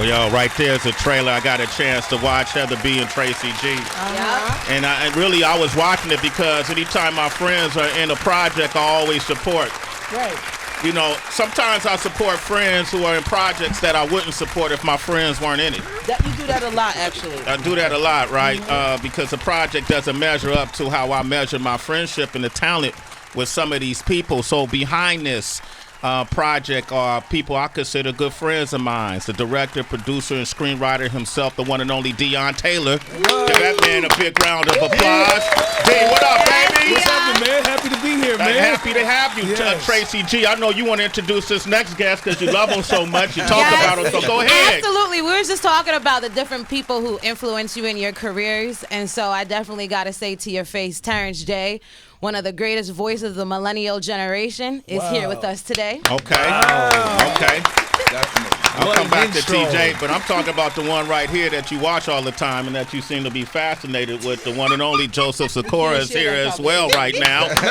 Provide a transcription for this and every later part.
Well, y'all, right there's a trailer I got a chance to watch, Heather B and Tracy G. And I was watching it because anytime my friends are in a project, I always support. Right. You know, sometimes I support friends who are in projects that I wouldn't support if my friends weren't in it. You do that a lot, actually. I do that a lot, right? Because the project doesn't measure up to how I measure my friendship and the talent with some of these people. So behind this project are people I consider good friends of mine. The director, producer, and screenwriter himself, the one and only Deon Taylor. Give that man a big round of applause. D, what up, baby? What's happening, man? Happy to be here, man. Happy to have you, Yes. Tracy G. I know you want to introduce this next guest because you love him so much. You talk about him, so go ahead. Absolutely. We were just talking about the different people who influence you in your careers, and so I definitely got to say to your face, Terrence J., one of the greatest voices of the millennial generation, is here with us today. Okay. Okay. Definitely. I'll come back to TJ, but I'm talking about the one right here that you watch all the time and that you seem to be fascinated with. The one and only Joseph Sikora is here as well right now. Joseph,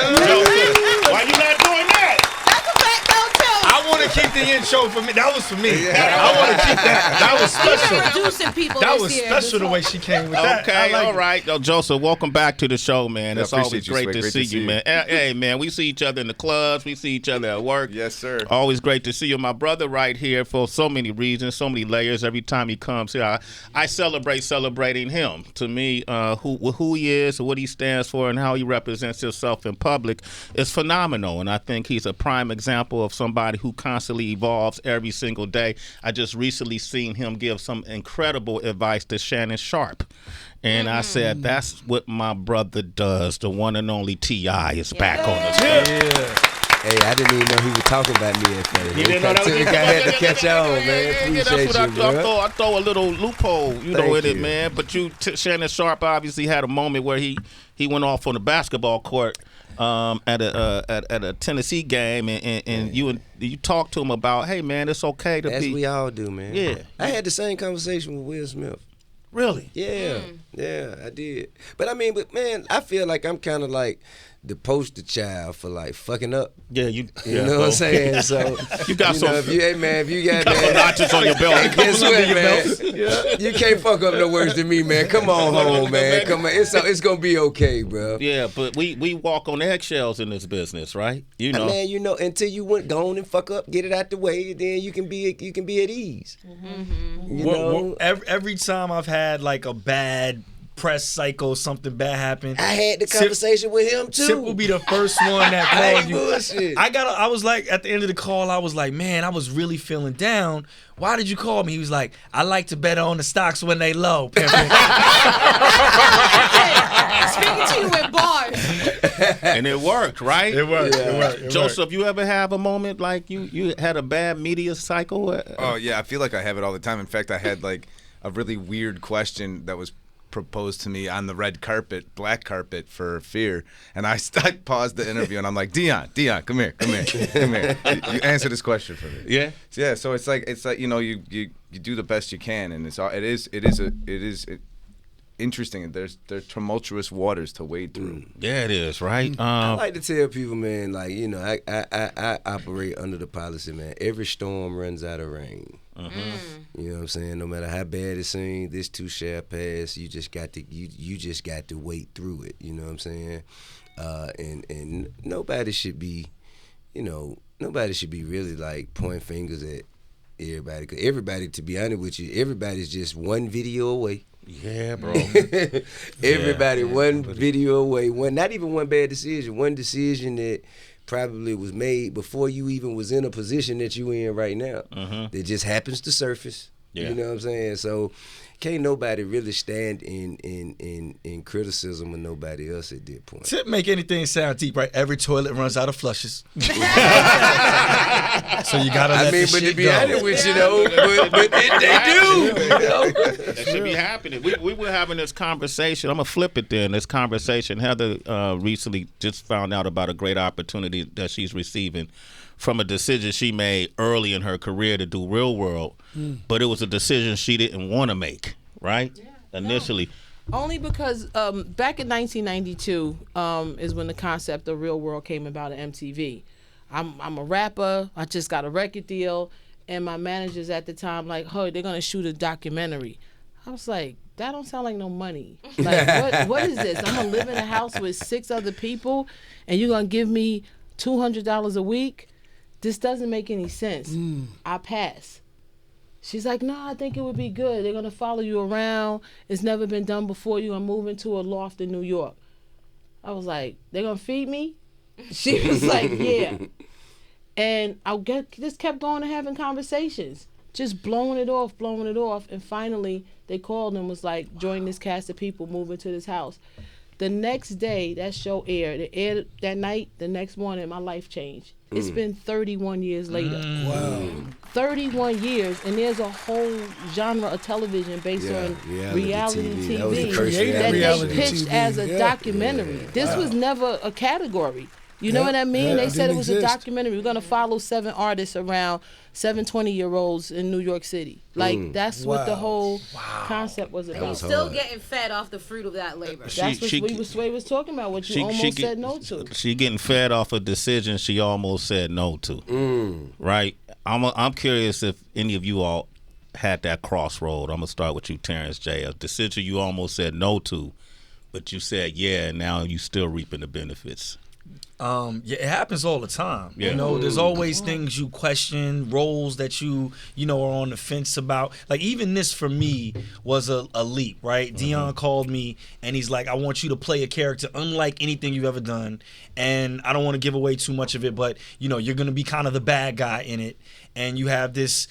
why you not doing that? That's a fact, though, too. I want to keep the intro for me. That was for me. I want to keep that. That was special. Introducing people That this was year. special the way she came with that. Okay, I like all right. Yo, Joseph, welcome back to the show, man. Yeah, It's always appreciate you, great Sway. to Great see to see you, you. man. Hey, man, we see each other in the clubs. We see each other at work. Yes, sir. Always great to see you. My brother right here for so many reasons, so many layers. Every time he comes here, I celebrating him. To me, who he is, what he stands for, and how he represents himself in public is phenomenal. And I think he's a prime example of somebody who constantly evolves every single day. I just recently seen him give some incredible advice to Shannon Sharp. And I said, that's what my brother does. The one and only T.I. is back on the show. Hey, I didn't even know he was talking about me at first. You didn't know that was I had to catch on, man. Appreciate that's what you, bro. I throw a little loophole, in Thank it, you. man. But Shannon Sharp obviously had a moment where he went off on the basketball court at a Tennessee game, and you talked to him about, hey, man, it's okay to As be. we all do, man. Yeah. I had the same conversation with Will Smith. Really? Yeah, I did. But man, I feel like I'm kind of like the poster child for like fucking up. Yeah, You know what I'm saying? So You got some. if you got Got some man, notches on your belt. hey, guess what, man? You can't fuck up no worse than me, man. Come on home, man. Come on, it's gonna be okay, bro. Yeah, but we walk on eggshells in this business, right? You know. Man, until you went gone and fuck up, get it out the way, then you can be at ease. You know, Every time I've had like a bad press cycle, something bad happened, I had the conversation with him too. Tip will be the first one that I called ain't you. bullshit. I was like, at the end of the call, I was like, man, I was really feeling down. Why did you call me? He was like, I like to bet on the stocks when they low, pimpin'. Speaking to you in bars. And it worked, right? It worked. It worked. Joseph, you ever have a moment like you had a bad media cycle? Oh yeah, I feel like I have it all the time. In fact, I had like a really weird question that was proposed to me on the black carpet for FEAR, and I paused the interview and I'm like, Deon, come here. You answer this question for me. Yeah. So it's like you do the best you can, and it is interesting. There's tumultuous waters to wade through. Yeah, it is, right? I like to tell people, man, like, I operate under the policy, man. Every storm runs out of rain. You know what I'm saying? No matter how bad it seems, this too shall pass. You just got to wait through it. You know what I'm saying? And nobody should be really like pointing fingers at everybody. 'Cause everybody, to be honest with you, everybody's just one video away. Yeah, bro. Everybody one video away. Not even one bad decision. One decision that probably was made before you even was in a position that you in right now. That just happens to surface. Yeah. You know what I'm saying? So can't nobody really stand in criticism of nobody else at that point. Tip make anything sound deep, right? Every toilet runs out of flushes. So you gotta let the shit to be go. honest with you though, but they do. That should be happening. We were having this conversation. I'm going to flip it then. This conversation. Heather recently just found out about a great opportunity that she's receiving from a decision she made early in her career to do Real World. But it was a decision she didn't want to make, right? Yeah, initially. No. Only because back in 1992 is when the concept of Real World came about at MTV. I'm a rapper. I just got a record deal. and my managers at the time like, "Oh, they're gonna shoot a documentary." I was like, that don't sound like no money. Like, what is this? I'm gonna live in a house with 6 other people, and you're gonna give me $200 a week? This doesn't make any sense. I pass. She's like, no, I think it would be good. They're gonna follow you around. It's never been done before. You're gonna move into a loft in New York. I was like, they're gonna feed me? She was like, yeah. And just kept going and having conversations, just blowing it off. And finally, they called and was like, join this cast of people, move into this house. The next day, that show aired. It aired that night. The next morning, my life changed. It's been 31 years later. Wow. 31 years, and there's a whole genre of television based on reality TV That was the first that reality they pitched TV. as a documentary. This was never a category. You know what I mean? They said it was a documentary. We're going to follow 7 artists around 7 20-year-olds in New York City. Like, that's what the whole concept was about. Still getting fed off the fruit of that labor. That's what Sway was talking about, what you almost said no to. She getting fed off a decision she almost said no to. Right? I'm curious if any of you all had that crossroad. I'm going to start with you, Terrence J. A decision you almost said no to, but you said yeah, and now you still reaping the benefits. Yeah, it happens all the time. Yeah. You know, there's always things you question, roles that you know are on the fence about. Like even this for me was a leap, right? Deon called me and he's like, I want you to play a character unlike anything you've ever done. And I don't want to give away too much of it, but you know, you're gonna be kind of the bad guy in it. And you have this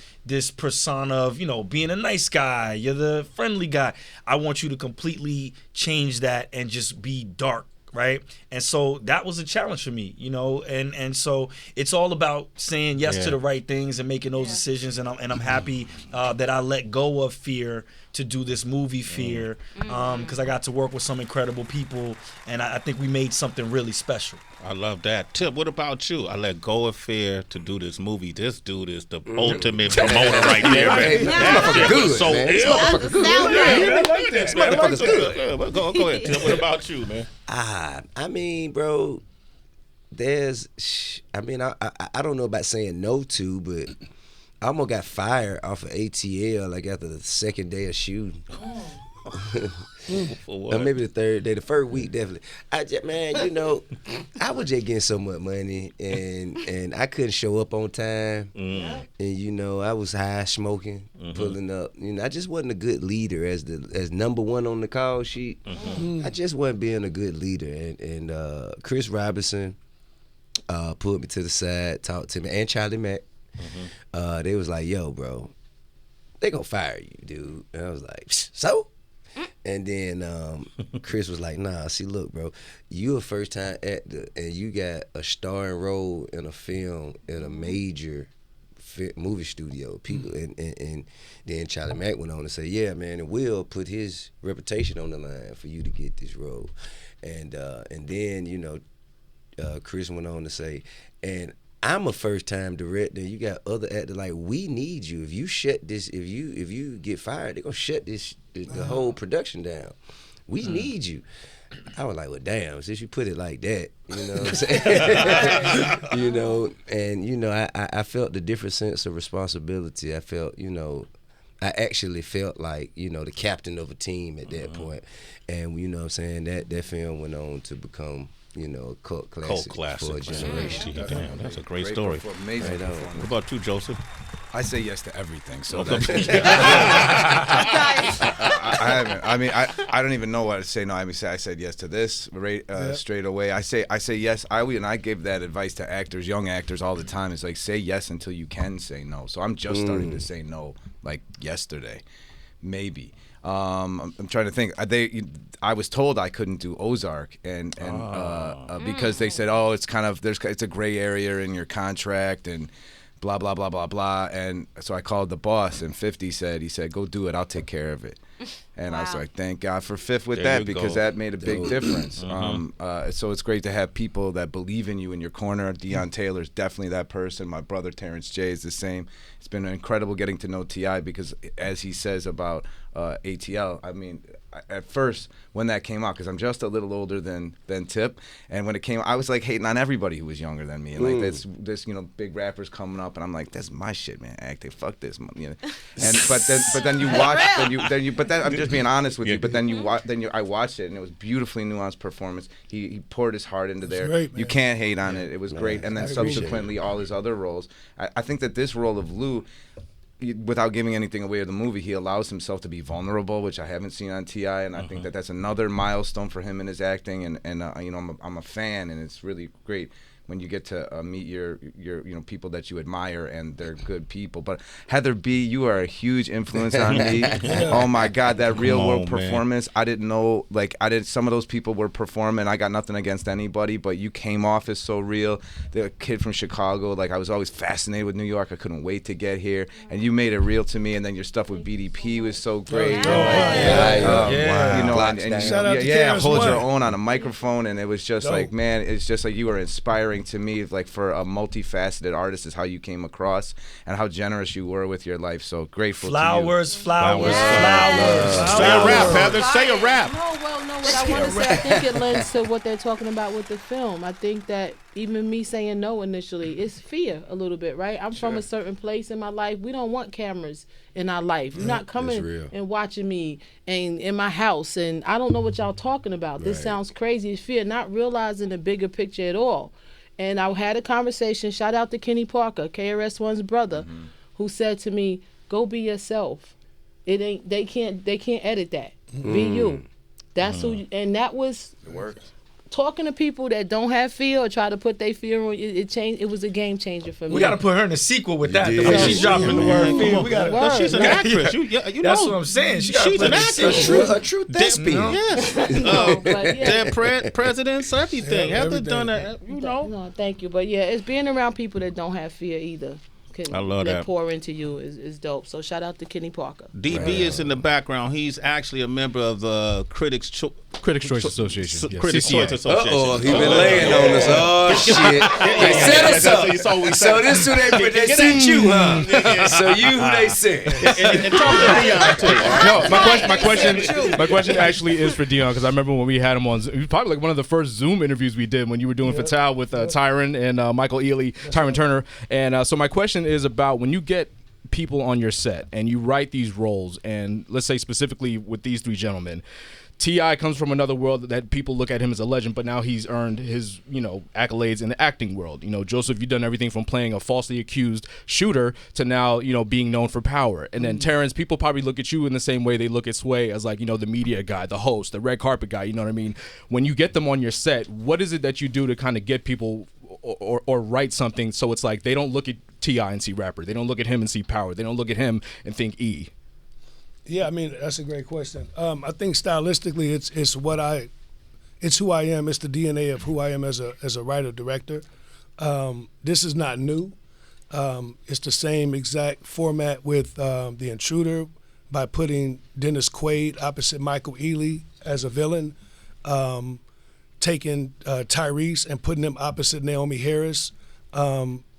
persona of, you know, being a nice guy, you're the friendly guy. I want you to completely change that and just be dark. Right. And so that was a challenge for me, you know, and so it's all about saying yes to the right things and making those decisions. And I'm happy that I let go of fear to do this movie Fear, because I got to work with some incredible people. And I think we made something really special. I love that. Tip, what about you? I let go of fear to do this movie. This dude is the ultimate promoter right there, man. This motherfucker good, So man. This motherfucker good. I like that. This motherfucker's good. Go ahead, Tip. What about you, man? I mean, bro, I don't know about saying no to, but I almost got fired off of ATL like after the second day of shooting. For what? Or maybe the third day, the first week definitely. You know, I was just getting so much money and I couldn't show up on time. And you know, I was high smoking, pulling up. You know, I just wasn't a good leader as number one on the call sheet. I just wasn't being a good leader. And Chris Robinson pulled me to the side, talked to me, and Charlie Mack. They was like, yo, bro, they gonna fire you, dude. And I was like, so? And then Chris was like, nah, see, look, bro, you a first-time actor, and you got a starring role in a film in a major movie studio. People, and then Charlie Mack went on to say, yeah, man, and Will put his reputation on the line for you to get this role. And then, you know, Chris went on to say, and I'm a first-time director. You got other actors like, we need you. If you shut this, if you get fired, they're gonna shut the whole production down. We need you. I was like, well, damn. Since you put it like that, you know what I'm saying? You know, and you know, I felt the different sense of responsibility. I felt, you know, I actually felt like, you know, the captain of a team at that point. And you know what I'm saying, that film went on to become, you know, a cult classic for a generation. Damn, that's a great story. Amazing performance. What about you, Joseph? I say yes to everything. So Okay. I haven't. I mean, I don't even know what to say. No, I mean, I said yes to this straight away. I say yes. I give that advice to actors, young actors, all the time. It's like, say yes until you can say no. So I'm just starting to say no, like yesterday, maybe. I'm trying to think. I was told I couldn't do Ozark, and because they said, oh, it's kind of it's a gray area in your contract and blah blah blah blah blah. And so I called the boss, and 50 said, go do it. I'll take care of it. And I was like, thank God for Fifth with that, because that made a big difference. So it's great to have people that believe in you in your corner. Deon Taylor's definitely that person. My brother Terrence J is the same. It's been incredible getting to know T.I. because, as he says about ATL, I mean, at first when that came out, because I'm just a little older than Tip, and when it came, I was like hating on everybody who was younger than me, and like this big rappers coming up, and I'm like, that's my shit, man. Acting, fuck this, you know. And but then you watch, I'm just being honest with you. But then I watched it, and it was beautifully nuanced performance. He poured his heart into there. Great, you can't hate on it. It was great. And then subsequently all his other roles. I think that this role of Lou, without giving anything away of the movie, he allows himself to be vulnerable, which I haven't seen on T.I., and I think that that's another milestone for him in his acting, and you know, I'm a fan, and it's really great when you get to meet your people that you admire, and they're good people. But Heather B., you are a huge influence on me. Oh my God, that real world performance! I didn't know, some of those people were performing. I got nothing against anybody, but you came off as so real. The kid from Chicago, I was always fascinated with New York. I couldn't wait to get here, and you made it real to me. And then your stuff with BDP was so great. You know, shout out to Terrence hold your J. own on a microphone, and it was just man, it's just you were inspiring to me, for a multifaceted artist, is how you came across and how generous you were with your life. So grateful flowers, to you. Flowers. Say a rap, Heather. Say a rap. No, what I want to say, I think it lends to what they're talking about with the film. I think that even me saying no initially, it's fear a little bit, right? I'm from a certain place in my life. We don't want cameras in our life. You're not coming and watching me and in my house, and I don't know what y'all talking about. This sounds crazy. It's fear, not realizing the bigger picture at all. And I had a conversation, shout out to Kenny Parker, KRS-One's brother, who said to me, go be yourself. They can't edit that. Be you. That's who and that was talking to people that don't have fear or try to put their fear on it changed. It was a game changer for me. We got to put her in a sequel with that. The way she's dropping the word fear. We got. She's an actress. You That's know, what I'm saying. She's an actress. A true thespian. Dead presidents, everything. Heather done that. No, thank you. But yeah, it's being around people that don't have fear either. I love that. Pour into you is dope. So shout out to Kenny Parker. DB is in the background. He's actually a member of the Critics Choice Association. Critics Choice Association. Uh-oh, he been laying on us. Oh, shit. They set us up. So this who they sent you, huh? So you who they sent. And talk to Deon too. No, my question actually is for Deon, because I remember when we had him on, it was probably one of the first Zoom interviews we did when you were doing Fatale with Tyron and Michael Ealy, Tyron Turner. And so my question is about when you get people on your set and you write these roles, and let's say specifically with these three gentlemen, T.I. comes from another world that people look at him as a legend, but now he's earned his, accolades in the acting world. Joseph, you've done everything from playing a falsely accused shooter to now, being known for power. And then Terrence, people probably look at you in the same way they look at Sway as the media guy, the host, the red carpet guy, you know what I mean? When you get them on your set, what is it that you do to kind of get people or write something so it's like they don't look at T.I. and see rapper, they don't look at him and see power, they don't look at him and think E? Yeah, I mean, that's a great question. I think stylistically, it's who I am. It's the DNA of who I am as a writer director. This is not new. It's the same exact format with The Intruder, by putting Dennis Quaid opposite Michael Ealy as a villain, taking Tyrese and putting him opposite Naomi Harris.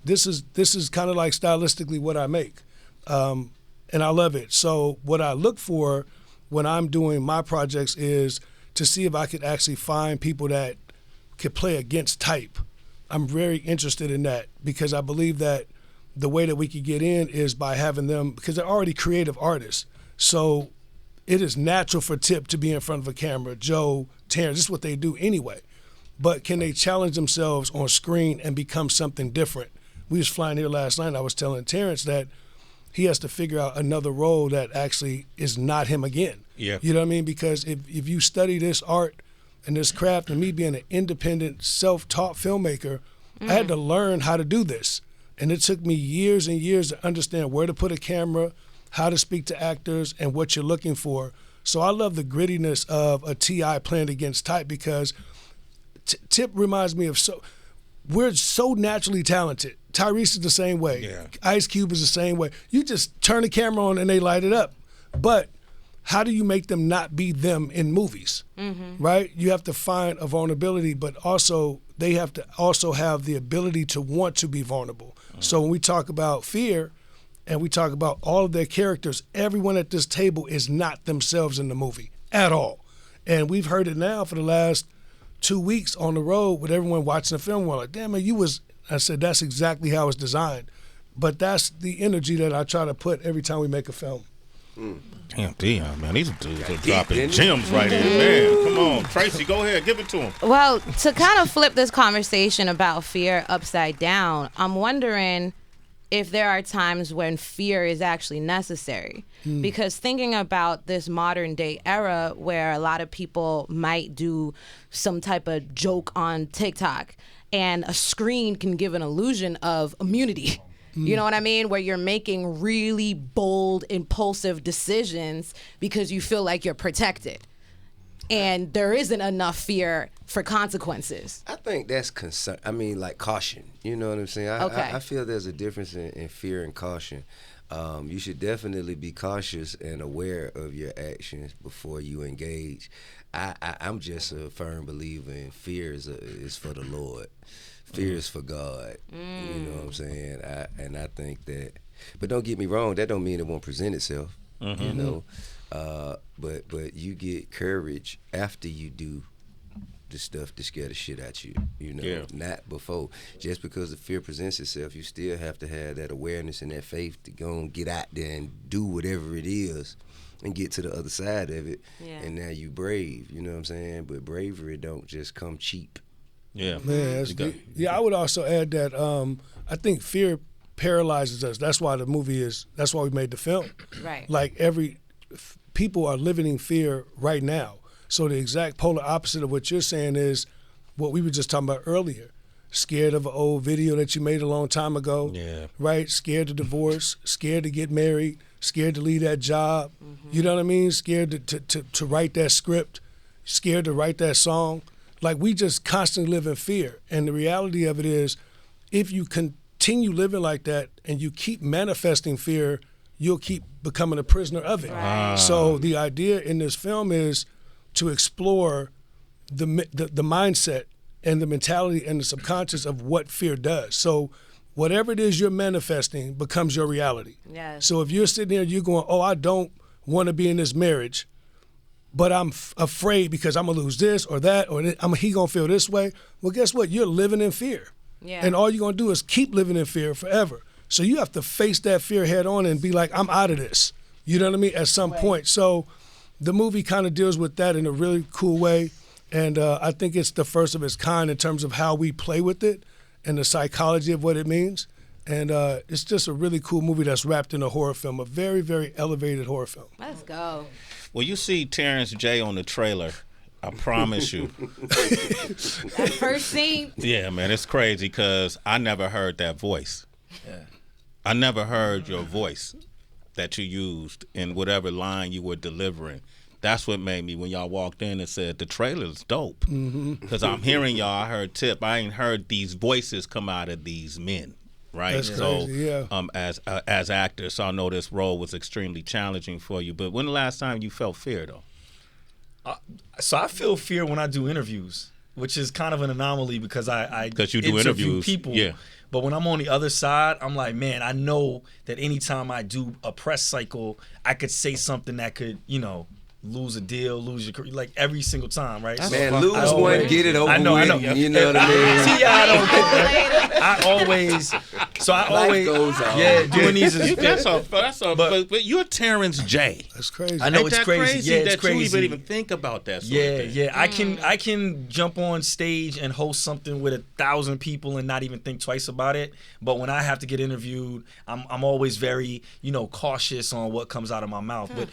This is kind of like stylistically what I make. And I love it. So what I look for when I'm doing my projects is to see if I could actually find people that could play against type. I'm very interested in that, because I believe that the way that we could get in is by having them, because they're already creative artists. So it is natural for Tip to be in front of a camera, Joe, Terrence, this is what they do anyway. But can they challenge themselves on screen and become something different? We was flying here last night, and I was telling Terrence that he has to figure out another role that actually is not him again. Yeah. You know what I mean? Because if you study this art and this craft, and me being an independent, self-taught filmmaker, I had to learn how to do this. And it took me years and years to understand where to put a camera, how to speak to actors, and what you're looking for. So I love the grittiness of a T.I. playing against type, because Tip reminds me of we're so naturally talented. Tyrese is the same way. Yeah. Ice Cube is the same way. You just turn the camera on and they light it up. But how do you make them not be them in movies, right? You have to find a vulnerability, but also they have to also have the ability to want to be vulnerable. So when we talk about fear and we talk about all of their characters, everyone at this table is not themselves in the movie. at all. And we've heard it now for the last 2 weeks on the road with everyone watching the film. We're like, damn, man, I said, that's exactly how it's designed. But that's the energy that I try to put every time we make a film. Damn, Deon, man, these dudes are dropping gems right here, man. Come on, Tracy, go ahead, give it to him. Well, to kind of flip this conversation about fear upside down, I'm wondering if there are times when fear is actually necessary. Because thinking about this modern day era where a lot of people might do some type of joke on TikTok and a screen can give an illusion of immunity. You know what I mean? Where you're making really bold, impulsive decisions because you feel like you're protected. And there isn't enough fear for consequences. I think that's concern. I mean, like caution. You know what I'm saying? I feel there's a difference in fear and caution. You should definitely be cautious and aware of your actions before you engage. I'm just a firm believer in fear is for the Lord. Fear is for God. You know what I'm saying? I think that, but don't get me wrong, that don't mean it won't present itself. You know, but you get courage after you do the stuff to scare the shit out you. You know, not before. Just because the fear presents itself, you still have to have that awareness and that faith to go and get out there and do whatever it is and get to the other side of it. And now you brave. You know what I'm saying? But bravery don't just come cheap. Yeah, man. That's deep. Yeah, I would also add that I think fear paralyzes us. That's why the movie is. That's why we made the film. Right. Like people are living in fear right now. So the exact polar opposite of what you're saying is what we were just talking about earlier. Scared of an old video that you made a long time ago. Yeah. Right. Scared to divorce. Scared to get married. Scared to leave that job. You know what I mean? Scared to write that script. Scared to write that song. Like, we just constantly live in fear. And the reality of it is, if you continue living like that and you keep manifesting fear, you'll keep becoming a prisoner of it. Right. So the idea in this film is to explore the mindset and the mentality and the subconscious of what fear does. So whatever it is you're manifesting becomes your reality. Yes. So if you're sitting there, you're going, oh, I don't want to be in this marriage, but I'm afraid because I'm going to lose this or that, or he going to feel this way. Well, guess what? You're living in fear. Yeah. And all you're going to do is keep living in fear forever. So you have to face that fear head on and be like, I'm out of this. You know what I mean? At some point. So the movie kind of deals with that in a really cool way. And I think it's the first of its kind in terms of how we play with it and the psychology of what it means. And it's just a really cool movie that's wrapped in a horror film, a very, very elevated horror film. Let's go. Well, you see Terrence J on the trailer, I promise you. That first scene. Yeah, man, it's crazy because I never heard that voice. Yeah. I never heard your voice that you used in whatever line you were delivering. That's what made me, when y'all walked in and said, the trailer's dope. Because I'm hearing y'all, I heard Tip, I ain't heard these voices come out of these men. Right. That's crazy, yeah. As actors, so I know this role was extremely challenging for you. But when the last time you felt fear, though? So I feel fear when I do interviews, which is kind of an anomaly because I you do interviews, people. Yeah. But when I'm on the other side, I'm like, man, I know that anytime I do a press cycle, I could say something that could, lose a deal, lose your career, like every single time, right? Man, lose one, get it over with. I know. You know what I mean? See, I don't get that. I always goes on. Yeah, doing these is but you're Terrence J. That's crazy. I know. Ain't it's that crazy. Yeah, it's that crazy. you even think about that sort of thing. Yeah. I can jump on stage and host something with 1,000 people and not even think twice about it. But when I have to get interviewed, I'm always very, cautious on what comes out of my mouth. But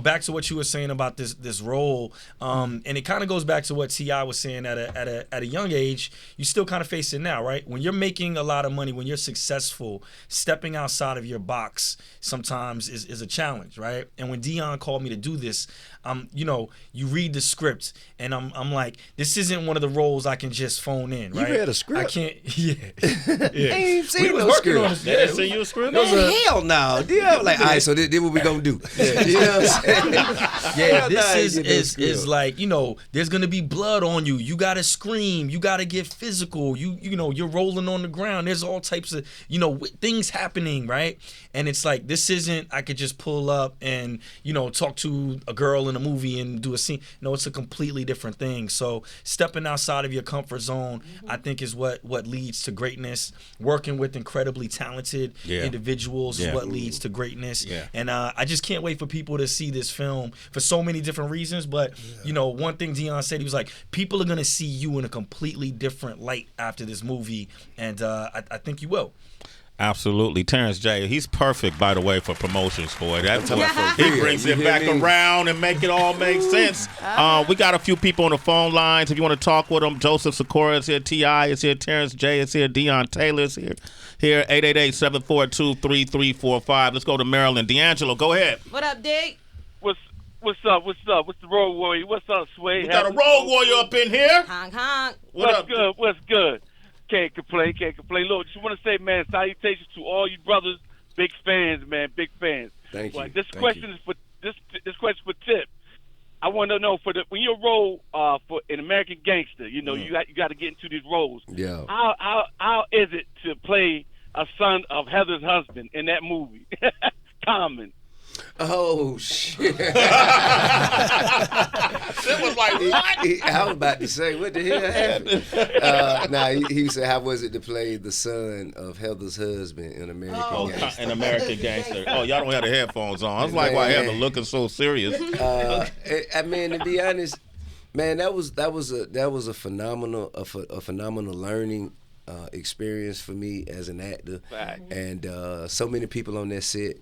back to what you were saying about this role, and it kind of goes back to what T.I. was saying at a young age. You still kind of face it now, right? When you're making a lot of money, when you're successful, stepping outside of your box sometimes is a challenge, right? And when Deon called me to do this, you read the script and I'm like, this isn't one of the roles I can just phone in, right? You read a script? I can't. Yeah. I ain't seen no script. They didn't see you a script? Hell no. Deon like, all right, so this what we gonna do? You know what I'm saying? Yeah, this is like, there's gonna be blood on you. You gotta scream. You gotta get physical. You're rolling on the ground. There's all types of. things happening, right? And it's like, this isn't, I could just pull up and, talk to a girl in a movie and do a scene. No, it's a completely different thing. So stepping outside of your comfort zone, I think is what leads to greatness. Working with incredibly talented individuals is what leads to greatness. Yeah. And I just can't wait for people to see this film for so many different reasons. But, one thing Deon said, he was like, people are going to see you in a completely different light after this movie. And I think you will. Absolutely. Terrence J, he's perfect, by the way, for promotions, boy. He brings it back around and make it all make sense. We got a few people on the phone lines. If you want to talk with them, Joseph Sikora is here, T.I. is here, Terrence J is here, Deon Taylor is here. 888-742-3345. Let's go to Maryland. D'Angelo, go ahead. What up, Dig? What's up? What's the Road Warrior? What's up, Sway? We got a Road Warrior up in here. Honk, honk. What's good? What's good? Can't complain. Look, just want to say, man, salutations to all you brothers. Big fans, man. Big fans. Thank you. This question is for Tip. I want to know when you roll for an American Gangster, you got to get into these roles. Yeah. How is it to play a son of Heather's husband in that movie? Common. Oh shit! It was like, what? I was about to say, what the hell happened? He said, how was it to play the son of Heather's husband in American Gangster? An American Gangster. Oh, y'all don't have the headphones on. I was like, why Heather looking so serious? I mean, to be honest, man, that was a phenomenal learning experience for me as an actor. And so many people on that set,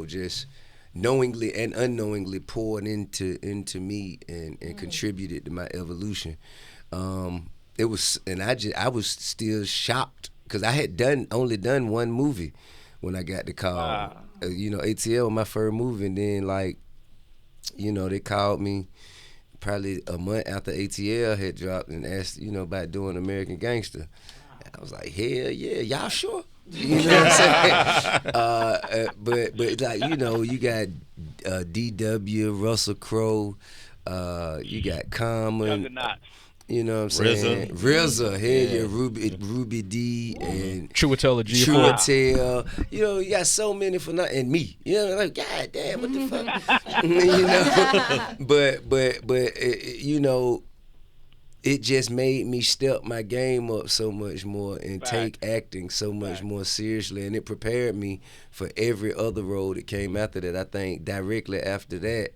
just knowingly and unknowingly poured into me and contributed to my evolution. It was, and I was still shocked because I had only done one movie when I got the call. ATL, my first movie, and then they called me probably a month after ATL had dropped and asked, about doing American Gangster. I was like, hell yeah, y'all sure? You know what I'm saying? But you got DW, Russell Crowe, you got Common, you know what I'm saying? RZA, yeah, Ruby D, and Truatella G. Truatella. You got so many and me. Like, God damn, what the fuck? But it just made me step my game up so much more and take acting so much more seriously, and it prepared me for every other role that came after that. I think directly after that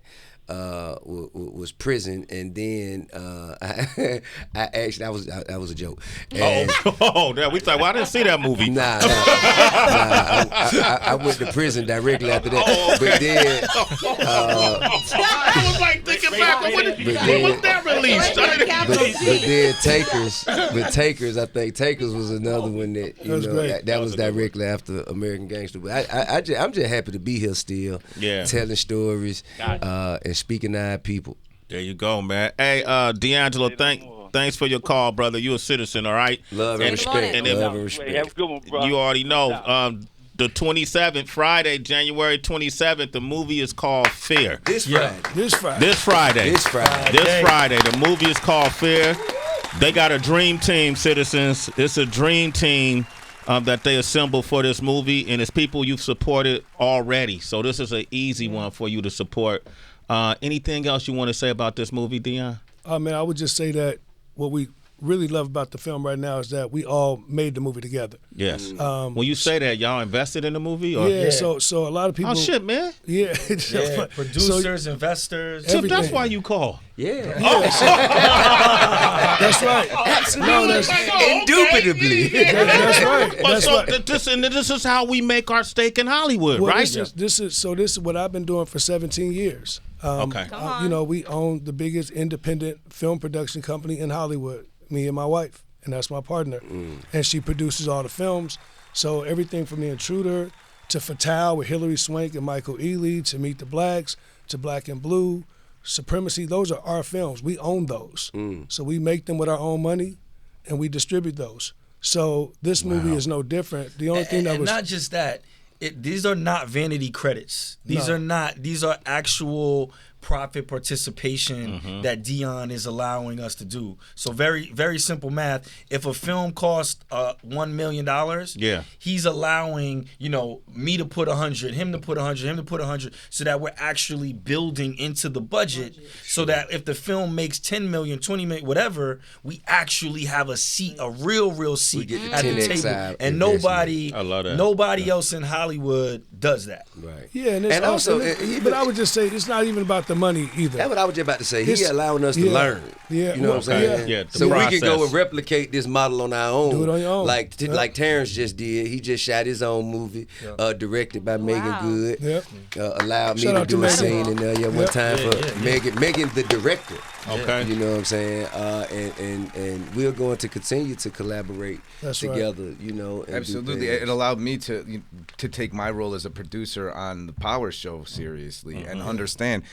was Prison, and then I was a joke. And we thought, well, I didn't see that movie. Nah, I went to Prison directly after that. But then I was like thinking back, when was that released? But Takers, I think Takers was another one that was directly after American Gangster. But I'm just happy to be here still, telling stories and speaking to our people. There you go, man. Hey, D'Angelo, thanks for your call, brother. You a citizen, all right? Love and respect. Have a good one, bro. You already know. The 27th, Friday, January 27th, the movie is called Fear. This Friday. The movie is called Fear. They got a dream team, citizens. It's a dream team that they assembled for this movie, and it's people you've supported already. So this is an easy one for you to support. Anything else you want to say about this movie, Deon? Man, I would just say that what we really love about the film right now is that we all made the movie together. Yes. When you say that, y'all invested in the movie? Or? Yeah, so a lot of people. Oh, shit, man. Yeah. Producers, investors. That's why you call. Yeah. That's right. Absolutely. Indubitably. That's right. This is how we make our stake in Hollywood, right? This is what I've been doing for 17 years. Okay. We own the biggest independent film production company in Hollywood, me and my wife, and that's my partner. And she produces all the films. So everything from The Intruder to Fatale with Hilary Swank and Michael Ealy to Meet the Blacks to Black and Blue, Supremacy, those are our films. We own those. So we make them with our own money and we distribute those. So this movie is no different. The only thing that was not just that. These are not vanity credits. These are actual profit participation that Deon is allowing us to do. So very, very simple math. If a film costs $1 million, he's allowing, me to put 100, him to put 100, him to put 100, so that we're actually building into the budget, so that if the film makes 10 million, 20 million, whatever, we actually have a seat, a real seat at the table. And nobody else in Hollywood does that. Right. Yeah, and also, but I would just say it's not even about the money either. That's what I was just about to say. He's allowing us to learn. Yeah. You know what I'm saying? Yeah, so we can go and replicate this model on our own. Do it on your own. Like Terrence just did. He just shot his own movie, directed by Megan Good. Yep. Allowed me Shout to out do to a Megan. scene in there one time for Megan the director. Okay. You know what I'm saying? And we're going to continue to collaborate together, and absolutely. It allowed me to take my role as a producer on the Power Show seriously and understand.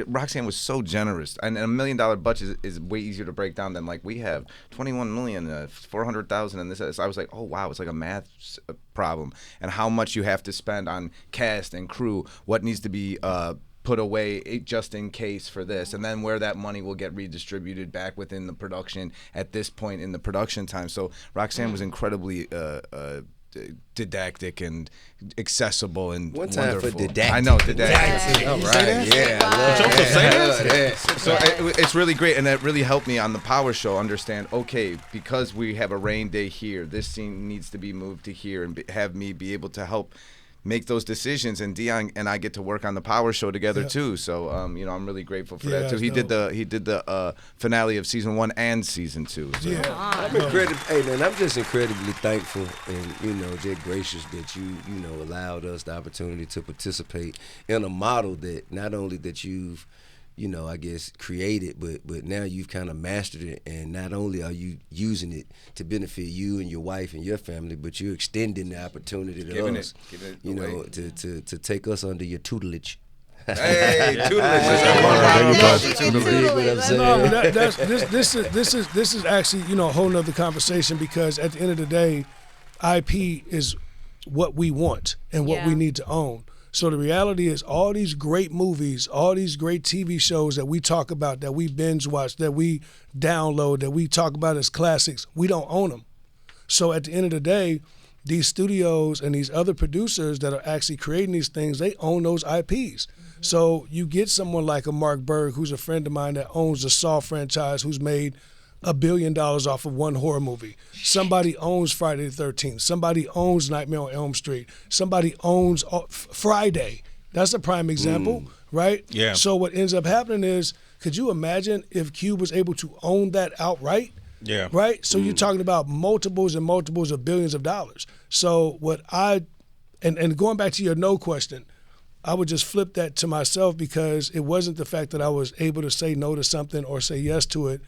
Roxanne was so generous, and $1 million budget is way easier to break down than like we have 21 million, 400,000, and this. So I was like, oh wow, it's like a math problem, and how much you have to spend on cast and crew, what needs to be put away just in case for this, and then where that money will get redistributed back within the production at this point in the production time. So Roxanne was incredibly didactic and accessible and one time wonderful. for didactic. I know, didactic. All right, yeah. So it's really great, and that really helped me on the Power Show understand, okay, because we have a rain day here, this scene needs to be moved to here, and have me be able to help make those decisions, and Deon and I get to work on the Power Show together too. So I'm really grateful for that too. He did the finale of season 1 and season 2. So. I'm just incredibly thankful and just gracious that you allowed us the opportunity to participate in a model that not only that you've I guess created, but now you've kind of mastered it, and not only are you using it to benefit you and your wife and your family, but you're extending the opportunity to us, to take us under your tutelage. Hey, This is actually a whole nother conversation, because at the end of the day, IP is what we want and what we need to own. So the reality is, all these great movies, all these great TV shows that we talk about, that we binge watch, that we download, that we talk about as classics, we don't own them. So at the end of the day, these studios and these other producers that are actually creating these things, they own those IPs. So you get someone like a Mark Berg, who's a friend of mine that owns the Saw franchise, who's made $1 billion off of one horror movie. Somebody owns Friday the 13th. Somebody owns Nightmare on Elm Street. Somebody owns Friday. That's a prime example, right? Yeah. So what ends up happening is, could you imagine if Cube was able to own that outright? Yeah. Right? So you're talking about multiples and multiples of billions of dollars. So and going back to your no question, I would just flip that to myself, because it wasn't the fact that I was able to say no to something or say yes to it.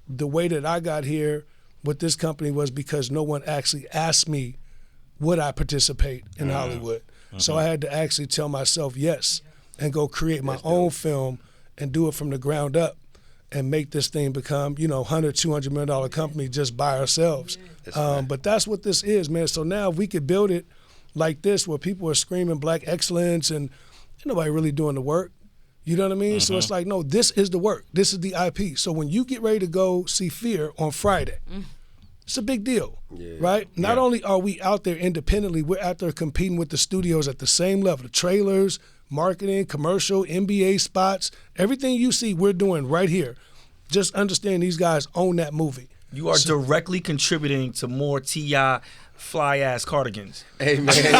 The way that I got here with this company was because no one actually asked me would I participate in Hollywood. So I had to actually tell myself yes and go create my own film and do it from the ground up and make this thing become, $100, $200 million company just by ourselves. But that's what this is, man. So now if we could build it like this, where people are screaming Black excellence and ain't nobody really doing the work. You know what I mean? So it's like, no, this is the work. This is the IP. So when you get ready to go see Fear on Friday, it's a big deal, right? Not only are we out there independently, we're out there competing with the studios at the same level. The trailers, marketing, commercial, NBA spots, everything you see, we're doing right here. Just understand these guys own that movie. You are directly contributing to more T.I. fly-ass cardigans. Hey, man. Directly.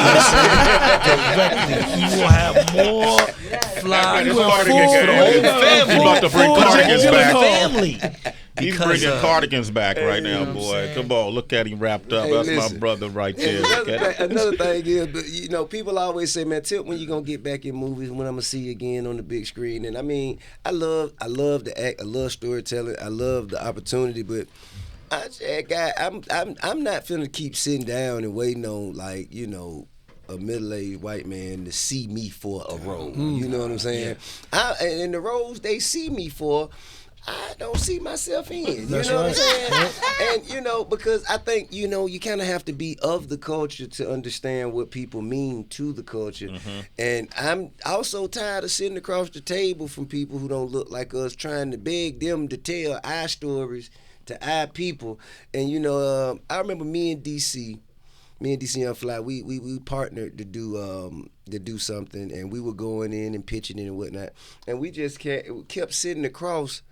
He will have more fly cardigans for the whole family. He about to bring cardigans back. Family. He's bringing cardigans back right now, boy. Come on, look at him wrapped up. That's my brother right there. Another thing is, people always say, man, Tip, when you gonna get back in movies? When I'm gonna see you again on the big screen? And I mean, I love the act, I love storytelling, I love the opportunity, but I'm not finna keep sitting down and waiting on a middle-aged white man to see me for a role. You know what I'm saying? And the roles they see me for, I don't see myself in. That's you know right. what I'm saying? And because I think you kind of have to be of the culture to understand what people mean to the culture. And I'm also tired of sitting across the table from people who don't look like us, trying to beg them to tell our stories to our people. And I remember me and DC Young Fly, we partnered to do something, and we were going in and pitching it and whatnot, and we just kept sitting across,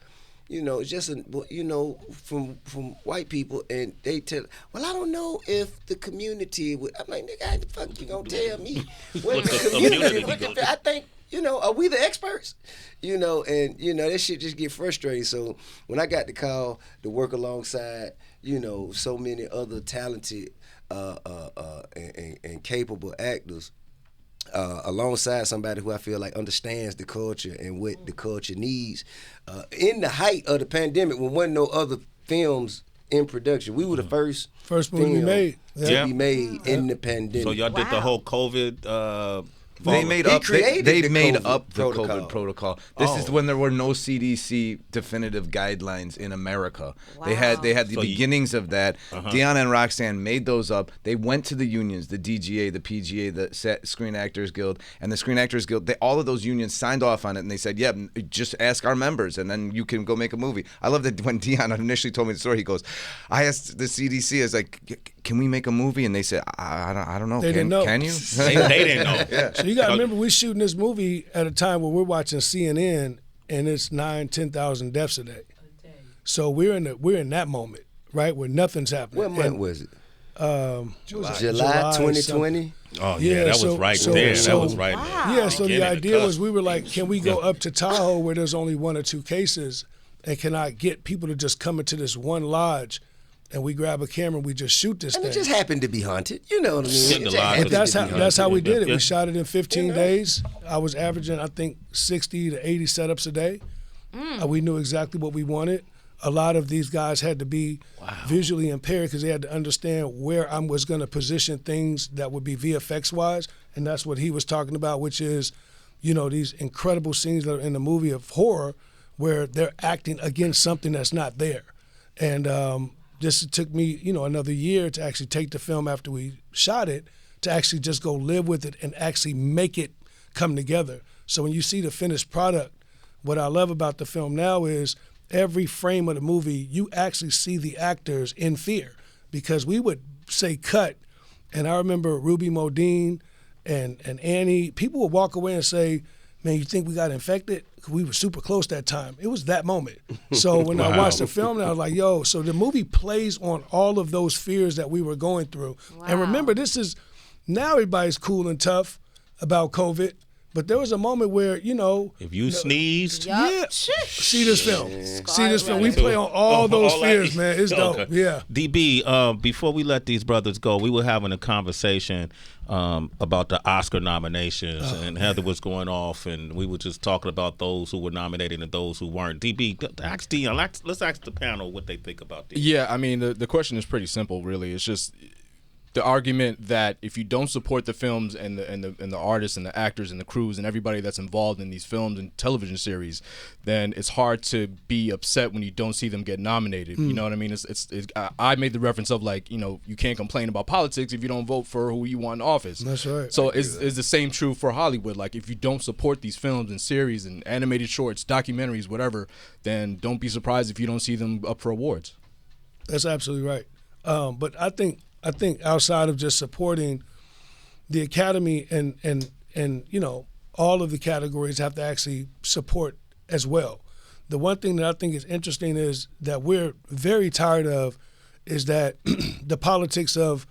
just from white people, and they tell, well, I don't know if the community would. I'm like, nigga, how the fuck you gonna tell me what the community? I think. Are we the experts? And that shit just get frustrating. So when I got the call to work alongside, so many other talented and capable actors, alongside somebody who I feel like understands the culture and what the culture needs, in the height of the pandemic, when wasn't no other films in production, we were the first movie made to be made in the pandemic. So y'all did the whole COVID. They made up the protocol. COVID protocol. This is when there were no CDC definitive guidelines in America. Wow. They had the beginnings of that. Deon and Roxanne made those up. They went to the unions, the DGA, the PGA, the Screen Actors Guild, and the Screen Actors Guild. All of those unions signed off on it, and they said, "Yeah, just ask our members, and then you can go make a movie." I love that when Deon initially told me the story, he goes, "I asked the CDC, I was like, can we make a movie?" And they said, "I don't know. They didn't know. Can you?" They didn't know. Yeah. So you got to remember, we're shooting this movie at a time where we're watching CNN, and it's 10,000 deaths a day. So we're in that moment, right, where nothing's happening. What month was it? July 2020. Oh yeah, that was right there. That was right there. Yeah, so the idea was, we were like, can we go up to Tahoe where there's only 1 or 2 cases, and can I get people to just come into this one lodge, and we grab a camera and we just shoot this And thing. it just happened to be haunted. You know what I mean? But that's how we did it. We shot it in 15 days. I was averaging, I think, 60 to 80 setups a day. We knew exactly what we wanted. A lot of these guys had to be visually impaired because they had to understand where I was going to position things that would be VFX-wise, and that's what he was talking about, which is, these incredible scenes that are in the movie of horror where they're acting against something that's not there. And just took me, another year to actually take the film after we shot it, to actually just go live with it and actually make it come together. So when you see the finished product, what I love about the film now is every frame of the movie, you actually see the actors in fear, because we would say cut, and I remember Ruby Modine and Annie, people would walk away and say, "Man, you think we got infected?" We were super close that time. It was that moment. So when I watched the film, I was like, yo, so the movie plays on all of those fears that we were going through. Wow. And remember, now everybody's cool and tough about COVID, but there was a moment where, if you sneezed, see this film. See this film. We play on all those fears, man. It's dope. Yeah. DB, before we let these brothers go, we were having a conversation about the Oscar nominations, and Heather was going off, and we were just talking about those who were nominated and those who weren't. DB, ask Deon. Let's ask the panel what they think about these. Yeah, I mean, the question is pretty simple, really. It's just the argument that if you don't support the films and the artists and the actors and the crews and everybody that's involved in these films and television series, then it's hard to be upset when you don't see them get nominated. You know what I mean? I made the reference of, like, you can't complain about politics if you don't vote for who you want in office. That's right. So is the same true for Hollywood? Like, if you don't support these films and series and animated shorts, documentaries, whatever, then don't be surprised if you don't see them up for awards. That's absolutely right. But I think outside of just supporting the Academy and all of the categories have to actually support as well. The one thing that I think is interesting is that we're very tired of is that the politics of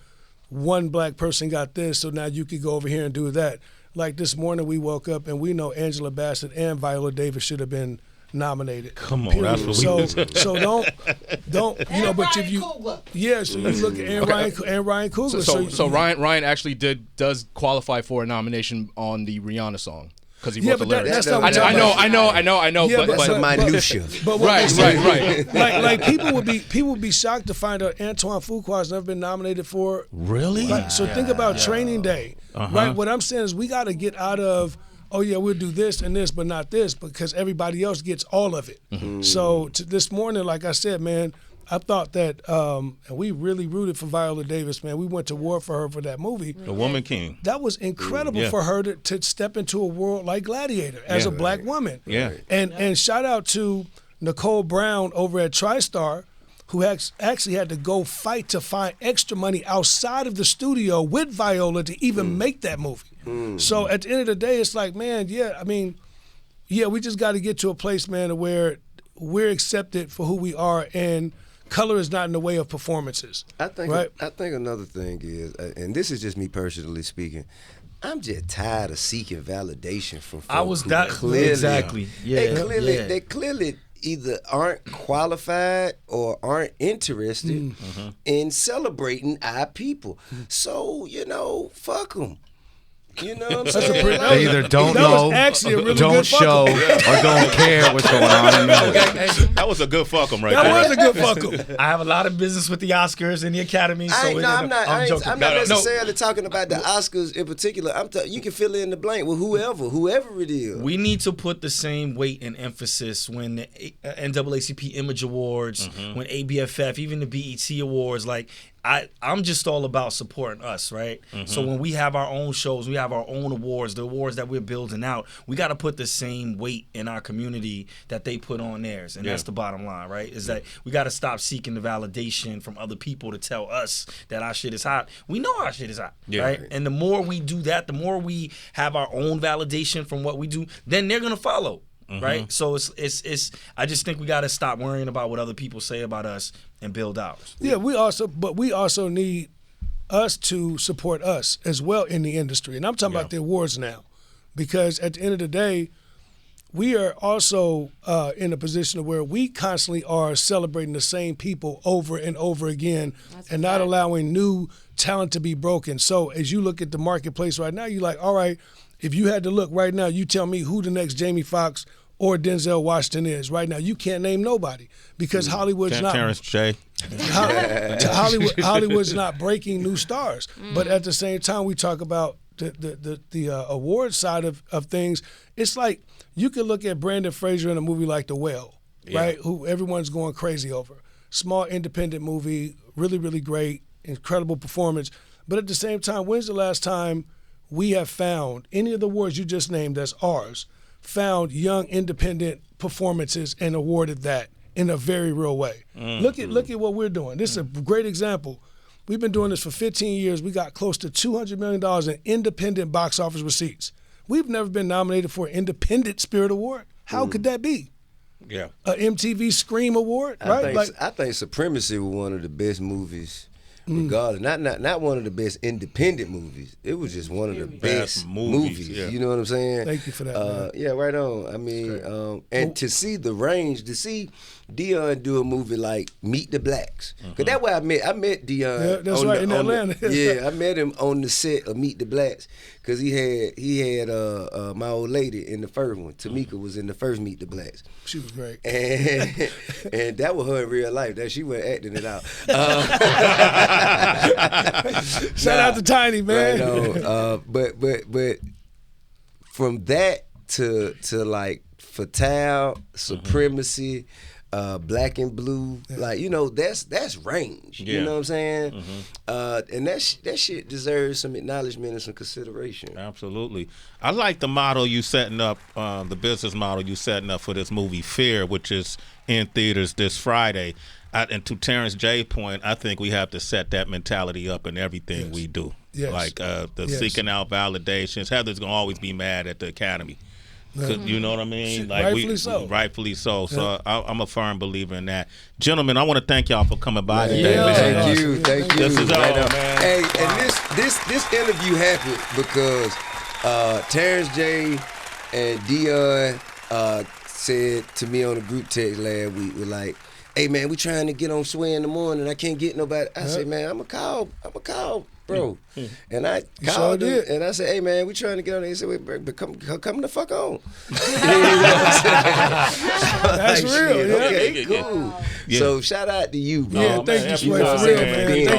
one black person got this, so now you could go over here and do that. Like this morning we woke up and we know Angela Bassett and Viola Davis should have been nominated. Come on, that's what we so don't but if you so you look at and Ryan Coogler. So Ryan actually does qualify for a nomination on the Rihanna song. Because he wrote the lyrics. I know. Yeah, but a minutia. But right. Like people would be shocked to find out Antoine Fuqua has never been nominated for. Really? Right? So think about Training Day. Right. What I'm saying is we got to get out of oh yeah, we'll do this and this, but not this, because everybody else gets all of it. So this morning, like I said, man, I thought that, and we really rooted for Viola Davis, man. We went to war for her for that movie. The Woman King. That was incredible for her to step into a world like Gladiator as a black woman. Yeah. And shout out to Nicole Brown over at TriStar, who actually had to go fight to find extra money outside of the studio with Viola to even make that movie. So at the end of the day, it's like, man, we just got to get to a place, man, where we're accepted for who we are, and color is not in the way of performances. I think right? I think another thing is, and this is just me personally speaking, I'm just tired of seeking validation from folks exactly. Yeah. They clearly either aren't qualified or aren't interested in celebrating our people. So, fuck them. You know what I'm saying? They either don't know, don't show, or don't care what's going on. That was a good fuck 'em right there. there. That was a good fuck 'em. I have a lot of business with the Oscars and the Academy. I'm not necessarily talking about the Oscars in particular. You can fill in the blank with whoever it is. We need to put the same weight and emphasis when the NAACP Image Awards, when ABFF, even the BET Awards, like, I'm just all about supporting us, right? So when we have our own shows, we have our own awards, the awards that we're building out, we got to put the same weight in our community that they put on theirs. And that's the bottom line, right? Is that we got to stop seeking the validation from other people to tell us that our shit is hot. We know our shit is hot, right? And the more we do that, the more we have our own validation from what we do, then they're going to follow. Right, so it's. I just think we got to stop worrying about what other people say about us and build ours. Yeah, we also need us to support us as well in the industry, and I'm talking about the awards now, because at the end of the day, we are also in a position where we constantly are celebrating the same people over and over again, and not allowing new talent to be broken. So as you look at the marketplace right now, you're like, all right, if you had to look right now, you tell me who the next Jamie Foxx or Denzel Washington is right now. You can't name nobody, because Hollywood's not. Terrence J. Hollywood's not breaking new stars. But at the same time, we talk about the award side of things. It's like you could look at Brendan Fraser in a movie like The Whale, right? Who everyone's going crazy over. Small independent movie, really, really great, incredible performance. But at the same time, when's the last time we have found any of the awards you just named as ours, found young independent performances and awarded that in a very real way? Look at what we're doing. This is a great example. We've been doing this for 15 years. We got close to $200 million in independent box office receipts. We've never been nominated for an Independent Spirit Award. How could that be? Yeah. A MTV Scream Award, right? I think Supremacy was one of the best movies. Regardless, not one of the best independent movies. It was just one of the best movies. You know what I'm saying? Thank you for that. Man. Yeah, right on. I mean, and to see the range, to see Deon do a movie like Meet the Blacks, because that's where I met Deon. Yeah, that's right, in Atlanta. I met him on the set of Meet the Blacks, because he had my old lady in the first one. Tamika was in the first Meet the Blacks. She was great, and that was her in real life. That she went acting it out. Shout out to Tiny, man. Right on. But from that to like Fatal, Supremacy, Black and Blue, like, that's range. You know what I'm saying? And that shit deserves some acknowledgement and some consideration. Absolutely. I like the model you setting up, the business model you setting up for this movie Fear, which is in theaters this Friday. And to Terrence J's point, I think we have to set that mentality up in everything we do. Like seeking out validations. Heather's gonna always be mad at the Academy. You know what I mean? Like rightfully so. So I'm a firm believer in that. Gentlemen, I want to thank y'all for coming by today. Thank you. This is all, man. Hey, and this interview happened because Terrence J and Deon said to me on the group text last week, we're like, hey man, we trying to get on Sway in the morning. I can't get nobody. I said, man, I'm a call, bro. And I called him and I said, hey man, we trying to get on there. He said, wait, bro, come the fuck on. That's real. Okay, cool. Yeah. So shout out to you, bro. Yeah, thank you, Sway, for real, man. It's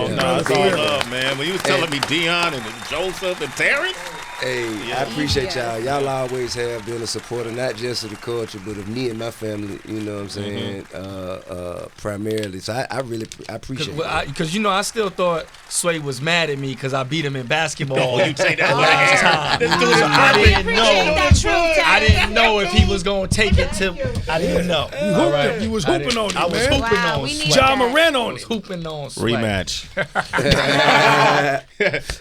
all love, man. When you was telling me Deon and Joseph and Terrence, Hey, I appreciate y'all. Y'all always have been a supporter, not just of the culture, but of me and my family. You know what I'm saying? Primarily. So I really appreciate it. Because I still thought Sway was mad at me because I beat him in basketball. You say that last time. I didn't know if he was gonna take it to. I didn't know. You hooped him. You was hooping on him, I was man. hooping Wow, on we need Sway. John that. Moran I on was it. hooping on Sway. Rematch.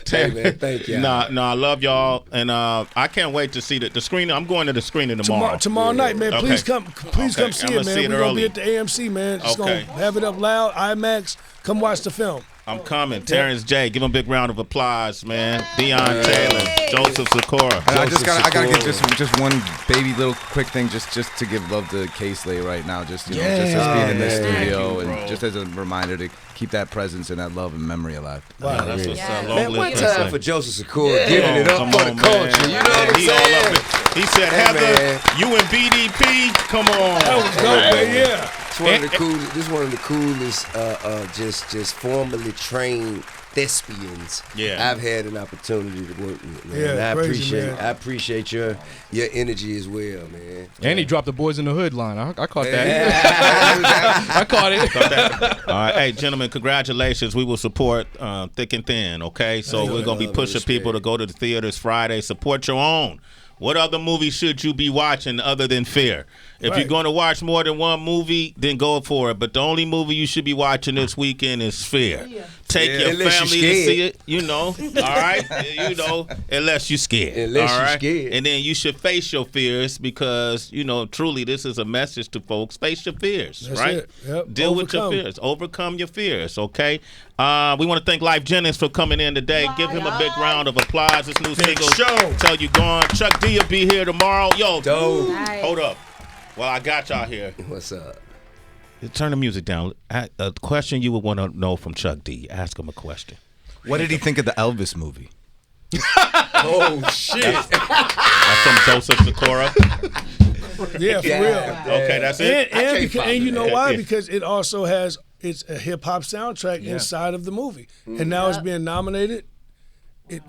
Hey, man, thank y'all. No, I love y'all, and I can't wait to see the screening. I'm going to the screening tomorrow. Tomorrow night, man. Okay. Please come see I'ma it, man. see it We're gonna early. be at the AMC, man. Just Okay. gonna have it up loud, IMAX. Come watch the film. I'm coming. Terrence J. Give him a big round of applause, man. Deon Taylor, Joseph Sikora. And I gotta give just one baby little quick thing, just to give love to K-Slay right now, just as being in the studio, and just as a reminder to keep that presence and that love and memory alive. Wow, that's what's up. Long Man, live one K-Slay. time for Joseph Sikora giving it up Come for on, the culture. man. You know what I'm He all saying? up it. He said, Hey, Heather, man. you and BDP, come on. That was dope, man. Yeah. It's one of the coolest. This is one of the coolest, just formally trained thespians I've had an opportunity to work with, man. Yeah, And I crazy, man. appreciate your energy as well, man. And he dropped the Boys in the Hood line. I caught that. I caught it. All right, hey, gentlemen, congratulations. We will support Thick and Thin, okay? So we're going to be pushing people to go to the theaters Friday. Support your own. What other movie should you be watching other than Fear? If you're going to watch more than one movie, then go for it. But the only movie you should be watching this weekend is Fear. Take your Unless family you're to see scared. it, all right? Unless you're scared. Unless all you're right? scared. And then you should face your fears because, truly this is a message to folks. Face your fears, That's right? it. Yep. Deal with your Overcome. fears. Overcome your fears, okay? We want to thank Life Jennings for coming in today. Give him a big round of applause. This new single, Tell You Gone. Chuck D will be here tomorrow. Yo, Dope. Nice. hold up. Well, I got y'all here. What's up? Turn the music down. A question you would want to know from Chuck D. Ask him a question. What did he think of the Elvis movie? Oh shit! That's from Joseph Sikora. Yeah, for real. Okay, that's it. And you know why? Because it also has it's a hip hop soundtrack inside of the movie, and now it's being nominated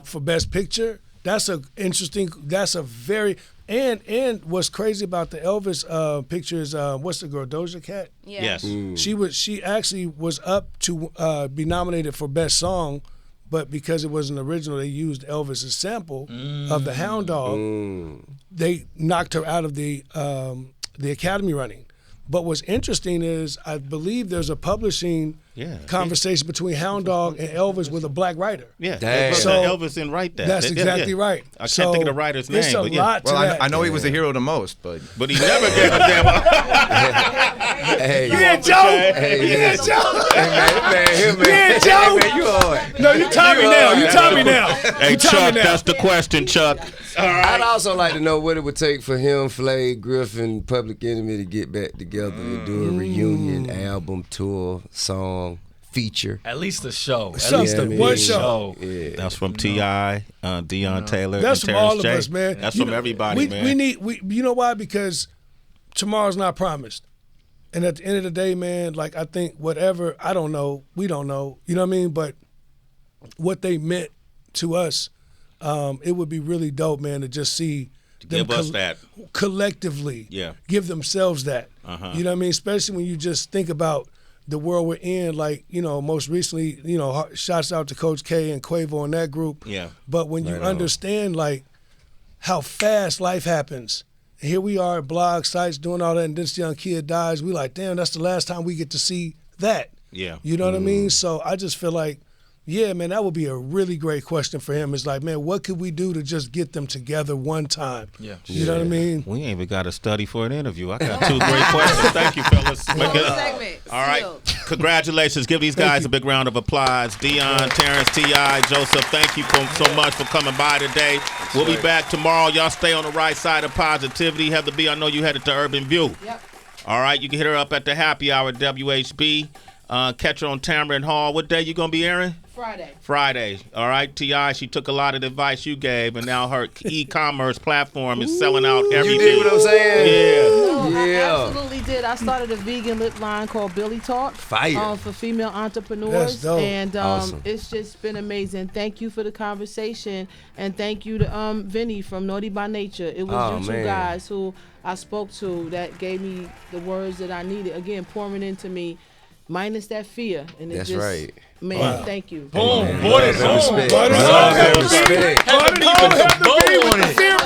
for Best Picture. That's a interesting. That's a very and what's crazy about the Elvis picture is what's the girl Doja Cat? Yeah. Yes. She actually was up to be nominated for Best Song, but because it was an original, they used Elvis's sample of the Hound Dog. They knocked her out of the Academy running. But what's interesting is I believe there's a publishing conversation between Hound Dog and Elvis with a black writer. Yeah. Damn. So So, Elvis didn't write that. That's exactly right. I can't think of the writer's name. It's a but lot to Well, that. I know he was the hero the most, but But he never gave a damn. Hey, Yeah, Joe. Hey, Yeah, Joe. man, Yeah, Joe. man, you hard. No, you taught me now. You taught me now. Hey, You taught Chuck, me now. that's the question, Chuck. All right. I'd also like to know what it would take for him, Flay, Griffin, Public Enemy to get back together and do a reunion, album, tour, song, feature. At least a show. At Something. least a Yeah, big One show. show. Yeah. That's from T.I., Deon Taylor, That's and from Terrence all of J. us, man. That's You from know, everybody, man. We need. You know why? Because tomorrow's not promised, and at the end of the day, man, like I think whatever I don't know, we don't know. You know what I mean? But what they meant to us, it would be really dope, man, to just see them give us that. collectively. Yeah. Give themselves that. You know what I mean? Especially when you just think about the world we're in, like, most recently, shouts out to Coach K and Quavo and that group. Yeah. But when you understand, like, how fast life happens, and here we are at blog sites doing all that, and this young kid dies, we like, damn, that's the last time we get to see that. Yeah. You know what I mean? So I just feel like, yeah, man, that would be a really great question for him. It's like, man, what could we do to just get them together one time? Yeah. You know what I mean? We ain't even got to study for an interview. I got two great questions. Thank you, fellas. Segment. All right. Sealed. Congratulations. Give these guys a big round of applause. Deon, Terrence, T.I., Joseph, thank you so much for coming by today. We'll be back tomorrow. Y'all stay on the right side of positivity. Heather B, I know you headed to Urban View. Yep. All right. You can hit her up at the happy hour, WHB. Catch her on Tamarind Hall. What day you gonna be airing? Friday. All right, T.I., she took a lot of the advice you gave, and now her e-commerce platform is selling out every day. You did what I'm saying? No, I absolutely did. I started a vegan lip line called Billy Talk. Fire. For female entrepreneurs. That's dope. And Awesome. it's just been amazing. Thank you for the conversation. And thank you to Vinny from Naughty by Nature. It was you two guys who I spoke to that gave me the words that I needed. Again, pouring into me, minus that fear. And That's right. Man, thank you. Boom. Man, Boy, love and respect. boom. Love and respect.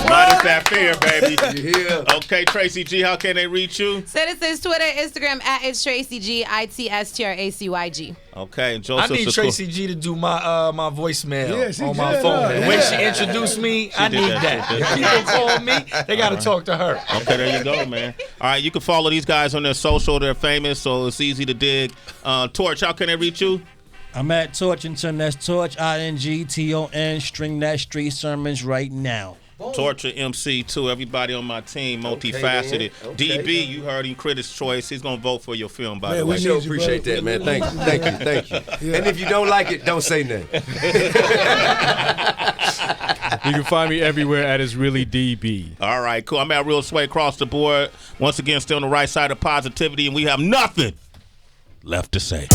Minus that fear, baby. Yeah. Okay, Tracy G, how can they reach you? Citizens Twitter, Instagram at it's Tracy G, ITSTRACYG. Okay, I Joseph need Sikora. Tracy G to do my my voicemail Yeah, she on my did. phone. Yeah. When she introduced me, I did need that. She that. did If people call me, they got to talk to her. Okay, there you go, man. All right, you can follow these guys on their social. They're famous, so it's easy to dig. Torch, how can they reach you? I'm at Torchington. That's Torch, INGTON. String that street sermons right now. Torture MC too. Everybody on my team, multifaceted. Okay. DB, you heard him. Critics' Choice. He's gonna vote for your film, by the Man, way. We sure need you, appreciate brother. that, man. Thank you. And if you don't like it, don't say nothing. You can find me everywhere at It's Really DB. All right, cool. I'm at Real Sway across the board. Once again, still on the right side of positivity, and we have nothing left to say.